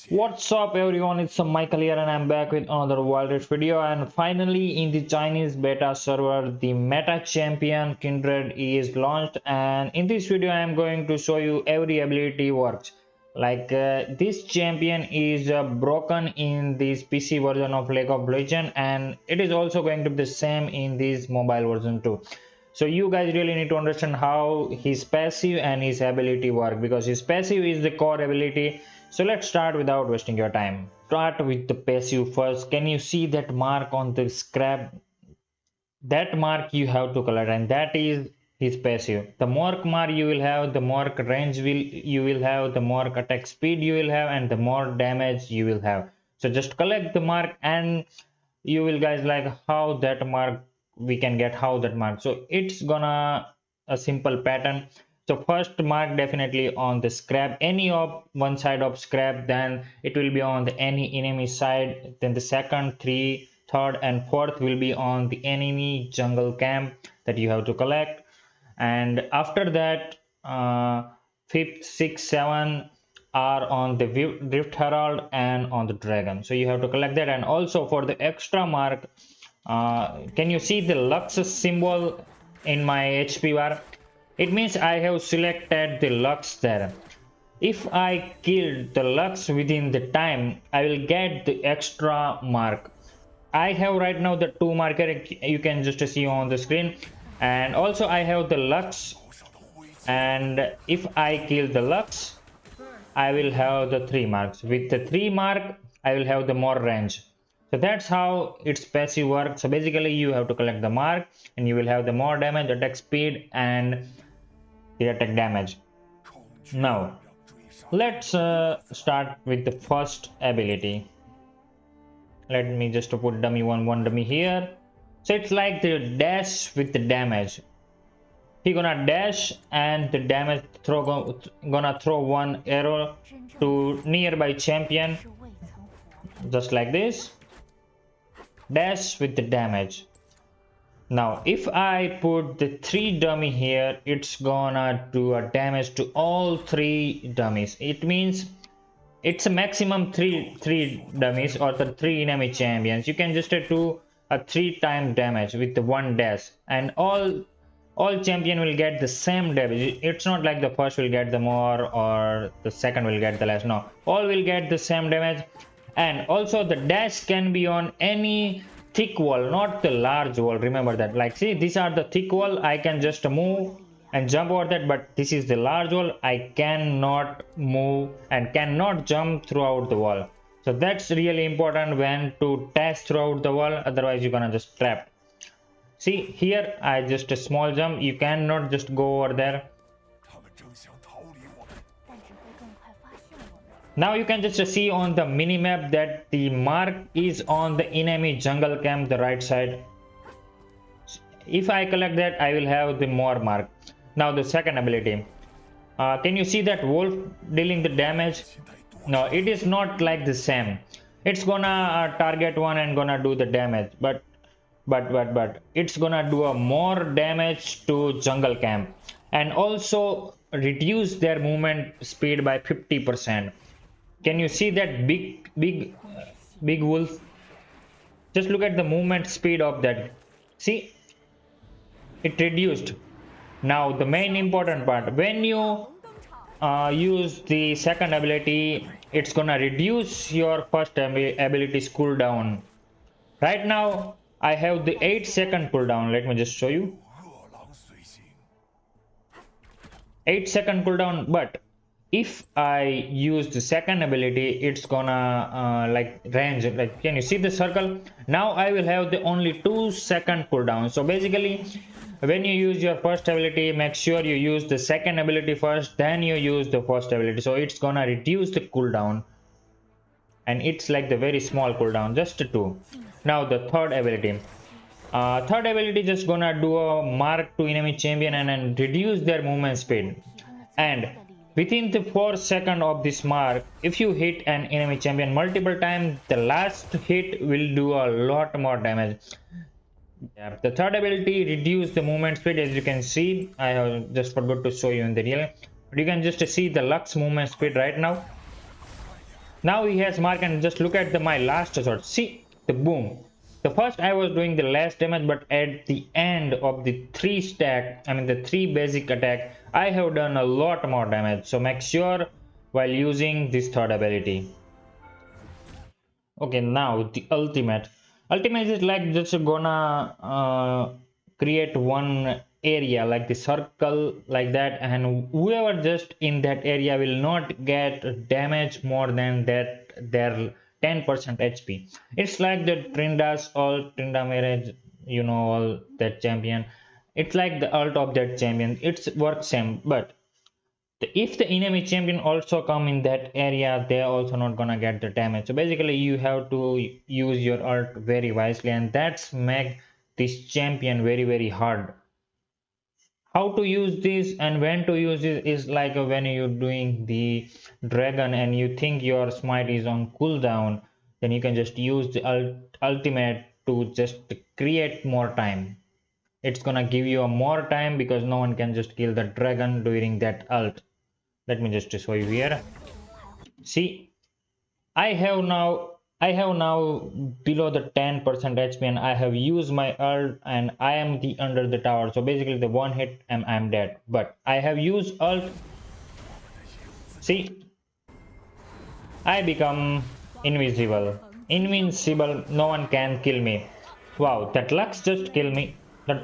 What's up everyone, it's Michael here and I'm back with another Wild Rift video. And finally in the Chinese beta server the meta champion Kindred is launched, and in this video I am going to show you every ability works. This champion is broken in this PC version of League of Legends, and it is also going to be the same in this mobile version too. So you guys really need to understand how his passive and his ability work, because his passive is the core ability. So let's start without wasting your time. Start with the passive first. Can you see that mark on the scrap? That mark you have to color, and that is his passive. The more mark you will have, the more range you will have, the more attack speed you will have, and the more damage you will have. So just collect the mark and you will guys like how that mark we can get how that mark. So it's gonna a simple pattern. So first mark definitely on the scrap, any of one side of scrap, then it will be on the any enemy side, then the second, third and fourth will be on the enemy jungle camp that you have to collect. And after that fifth, sixth, seven are on the Rift Herald and on the dragon. So you have to collect that. And also for the extra mark, can you see the Lux symbol in my HP bar? It means I have selected the Lux there. If I killed the Lux within the time, I will get the extra mark. I have right now the 2 marker, you can just see on the screen. And also I have the Lux, and if I kill the Lux, I will have the 3 marks. With the 3 mark, I will have the more range. So that's how its passive works. So basically you have to collect the mark and you will have the more damage, attack speed and the attack damage. Now let's start with the first ability. Let me just put dummy one dummy here. So it's like the dash with the damage. He gonna dash and the damage gonna throw one arrow to nearby champion, just like this. Dash with the damage. Now if I put the 3 dummy here, it's gonna do a damage to all 3 dummies. It means it's a maximum 3 dummies or the 3 enemy champions. You can just do a 3-time damage with the 1 dash, and all champion will get the same damage. It's not like the first will get the more or the second will get the less. No, all will get the same damage. And also the dash can be on any thick wall, not the large wall. Remember that. Like see, these are the thick wall, I can just move and jump over that, but this is the large wall, I cannot move and cannot jump throughout the wall. So that's really important when to dash throughout the wall, otherwise you're gonna just trap. See here, I just a small jump, you cannot just go over there. Now you can just see on the mini map that the mark is on the enemy jungle camp, the right side. If I collect that, I will have the more mark. Now the second ability, can you see that wolf dealing the damage? No, it is not like the same. It's gonna target one and gonna do the damage, but it's gonna do a more damage to jungle camp and also reduce their movement speed by 50%. Can you see that big wolf? Just look at the movement speed of that. See, it reduced. Now the main important part, when you use the second ability, it's gonna reduce your first ability's cooldown. Right now I have the 8-second cooldown. Let me just show you. 8-second cooldown, but if I use the second ability, it's gonna like range. Like, can you see the circle? Now I will have the only 2-second cooldown. So basically, when you use your first ability, make sure you use the second ability first, then you use the first ability. So it's gonna reduce the cooldown, and it's like the very small cooldown, just 2. Now the third ability. Third ability just gonna do a mark to enemy champion and then reduce their movement speed. And within the 4 seconds of this mark, if you hit an enemy champion multiple times, the last hit will do a lot more damage. Yeah, the third ability reduce the movement speed. As you can see, I have just forgot to show you in the real, but you can just see the Lux movement speed right now. Now he has mark, and just look at my last shot. See the boom. The first I was doing the less damage, but at the end of the 3 stack, I mean the 3 basic attack, I have done a lot more damage. So make sure while using this third ability. Okay, now the ultimate. Ultimate is like just gonna create one area like the circle like that, and whoever just in that area will not get damage more than that their 10% HP. It's like the Trinda's ult, Trinda marriage, you know, all that champion. It's like the ult of that champion. It's works same, but if the enemy champion also come in that area, they're also not gonna get the damage. So basically you have to use your ult very wisely, and that's make this champion very hard. How to use this and when to use it is like when you're doing the dragon and you think your smite is on cooldown, then you can just use the ultimate to just create more time. It's gonna give you a more time because no one can just kill the dragon during that ult. Let me just show you here. See, I have now below the 10% HP, and I have used my ult and I am the under the tower. So basically the one hit and I'm dead. But I have used ult. See, I become invisible. Invincible, no one can kill me. Wow, that Lux just killed me. In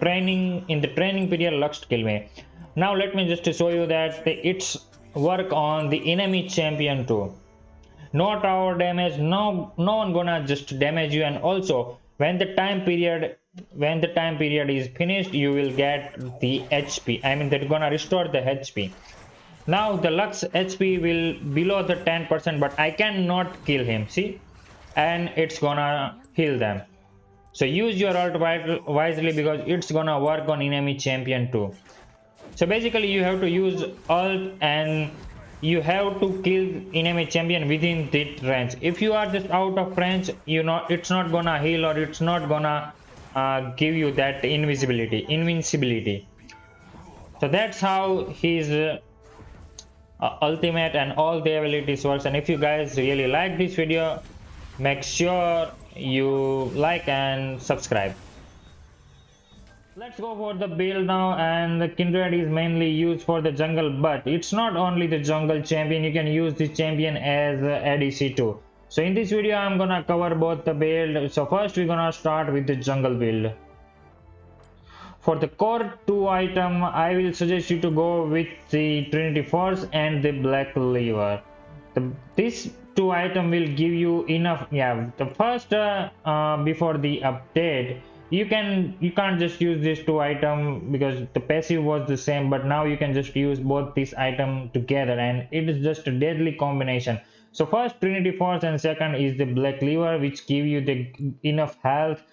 the training period, Lux killed me. Now let me just show you that it's work on the enemy champion too. No tower damage, no one gonna just damage you, and also when the time period is finished, you will get the HP. I mean they're gonna restore the HP. Now the Lux HP will below the 10%, but I cannot kill him, see, and it's gonna heal them. So use your ult wisely because it's gonna work on enemy champion too. So basically you have to use ult and you have to kill enemy champion within that range. If you are just out of range, you know it's not gonna heal or it's not gonna give you that invincibility. So that's how his ultimate and all the abilities works. And if you guys really like this video, make sure you like and subscribe. Let's go for the build now, and the Kindred is mainly used for the jungle, but it's not only the jungle champion. You can use this champion as ADC too. So in this video I'm gonna cover both the build. So first we're gonna start with the jungle build. For the core 2 item, I will suggest you to go with the Trinity Force and the Black Lever. This 2 item will give you enough. Yeah, the first before the update, you can't just use this 2 item because the passive was the same, but now you can just use both this item together and it is just a deadly combination. So first Trinity Force and second is the Black Lever, which give you the enough health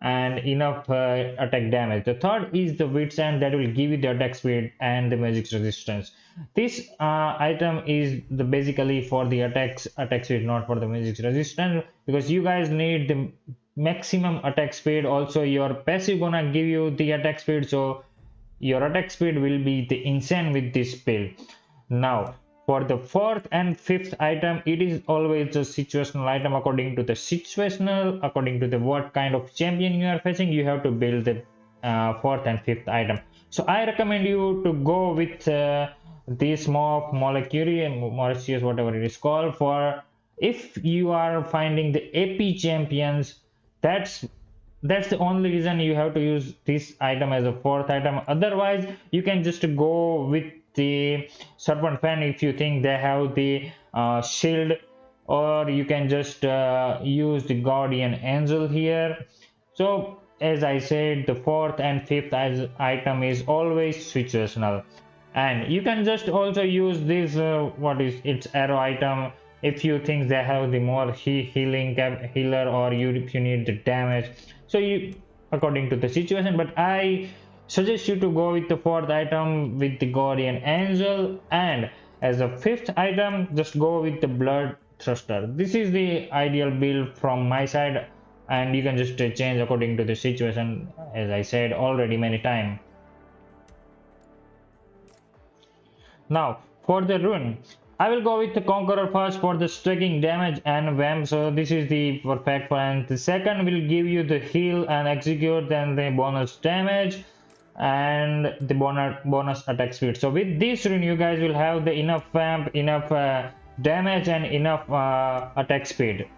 and enough attack damage. The third is the Witsand, that will give you the attack speed and the magic resistance. This item is basically for the attack speed, not for the magic resistance, because you guys need the maximum attack speed. Also your passive gonna give you the attack speed, so your attack speed will be the insane with this build. Now for the fourth and fifth item, it is always a situational item. According to the situational, according to the what kind of champion you are facing, you have to build the fourth and fifth item. So I recommend you to go with this mob molecule and Mauritius, whatever it is called. For if you are finding the AP champions, that's the only reason you have to use this item as a fourth item. Otherwise you can just go with the Serpent Fan if you think they have the shield, or you can just use the Guardian Angel here. So as I said, the fourth and fifth item is always situational, and you can just also use this its arrow item if you think they have the more healer, or if you need the damage. So you according to the situation, but I suggest you to go with the fourth item with the Guardian Angel, and as a fifth item just go with the Blood Thruster. This is the ideal build from my side, and you can just change according to the situation, as I said already many times. Now for the rune, I will go with the Conqueror first for the stacking damage and vamp, so this is the perfect one. The second will give you the heal and execute, then the bonus damage and the bonus attack speed. So with this rune you guys will have the enough vamp, enough damage and enough attack speed.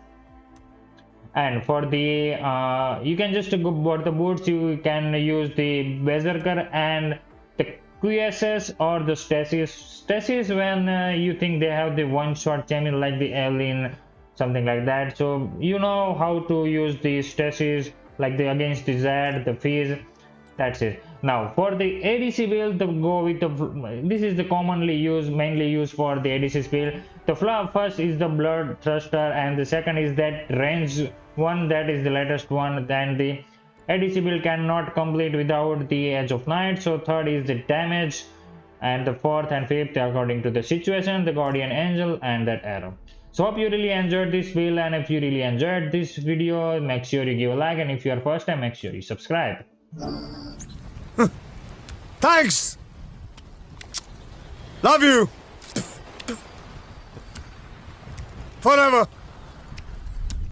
And for the you can just go for the boots, you can use the berserker and the QSS or the stasis when you think they have the one shot champion like the alien, something like that. So you know how to use the stasis like the against the Z, the Fizz. That's it. Now for the ADC build, go with the this is the mainly used for the ADC build. The first is the blood thruster, and the second is that range one, that is the latest one. Then the ADC build cannot complete without the Edge of Night. So third is the damage, and the fourth and fifth according to the situation, the Guardian Angel and that arrow. So hope you really enjoyed this build, and if you really enjoyed this video, make sure you give a like, and if you are first time, make sure you subscribe. Thanks! Love you! Forever!